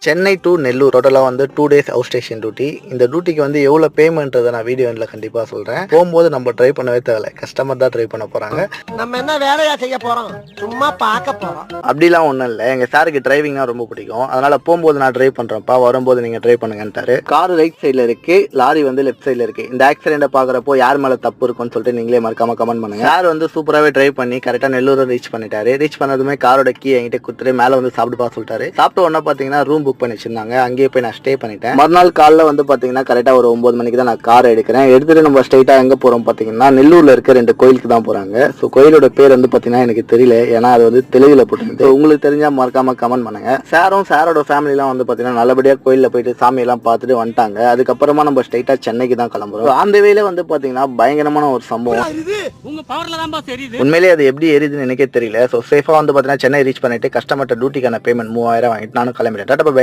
Chennai to Nellore டோட்டலாக வந்து 2 days out station duty. இந்த டியூட்டிக்கு வந்து எவ்வளோ பேமெண்ட்றதை நான் வீடியோ எண்டில் கண்டிப்பாக சொல்கிறேன். போகும்போது நம்ம ட்ரை பண்ணவே தேவையில்ல, கஸ்டமர் தான் ட்ரை பண்ண போகிறாங்க. நம்ம என்ன வேலையா செய்ய போகிறோம், சும்மா பார்க்க போகிறோம். அப்படிலாம் ஒன்றும் இல்லை, எங்கள் சாருக்கு டிரைவிங்னா ரொம்ப பிடிக்கும். அதனால் போகும்போது நான் ட்ரைவ் பண்ணுறேன்ப்பா, வரும்போது நீங்கள் ட்ரை பண்ணுங்கன்ட்டாரு. கார் ரைட் சைடில் இருக்குது, லாரி வந்து லெஃப்ட் சைடில் இருக்குது. இந்த ஆக்சிடென்ட்டை பார்க்குறப்போ யார் மேலே தப்பு இருக்குன்னு சொல்லிட்டு நீங்களே மறக்காம கமெண்ட் பண்ணுங்க. சார் வந்து சூப்பராகவே ட்ரைவ் பண்ணி கரெக்டாக நெல்லூரை ரீச் பண்ணிட்டாரு. ரீச் பண்ணதுமே காரோட கீ என்கிட்ட கொடுத்துட்டு மேலே வந்து சாப்பிட்டு பார்த்து சொல்லிட்டாரு. சாப்பிட்ட உடனே பார்த்தீங்கன்னா ரூம் புக் பண்ணி வச்சிருந்தாங்க, அங்கேயே போய் நான் ஸ்டே பண்ணிட்டேன். மறுநாள் காலைல வந்து பார்த்தீங்கன்னா கரெக்டாக ஒரு 9 மணிக்கு தான் நான் கார் எடுக்கிறேன். எடுத்துட்டு நம்ம ஸ்ட்ரைட்டாக எங்கே போகிறோம் பார்த்தீங்கன்னா நெல்லூரில் இருக்க 2 கோயிலுக்கு தான் போகிறாங்க. ஸோ கோயிலோட பேர் வந்து பார்த்தீங்கன்னா எனக்கு தெரியல, ஏன்னா அது வந்து தெலுங்குல போட்டுருக்கு. உங்களுக்கு தெரிஞ்சால் மறக்காம கமெண்ட் பண்ணுங்க. சாரோட ஃபேமிலிலாம் வந்து பார்த்தீங்கன்னா நல்லபடியாக கோயிலில் போயிட்டு சாமியெல்லாம் பார்த்துட்டு வந்துட்டாங்க. அதுக்கப்புறமா நம்ம ஸ்ட்ரைட்டாக சென்னைக்கு தான் கிளம்புறோம். அந்த வேலையில வந்து பார்த்தீங்கன்னா பயங்கரமான ஒரு சம்பவம். உண்மையிலேயே அது எப்படி எரியுதுன்னு எனக்கே தெரியல. ஸோ சேஃபாக வந்து பார்த்தீங்கன்னா சென்னை ரீச் பண்ணிட்டு கஸ்டமர்கிட்ட டியூட்டிக்கான பேமெண்ட் 3000 வாங்கிட்டு நானும் கிளம்பிட்டேன்.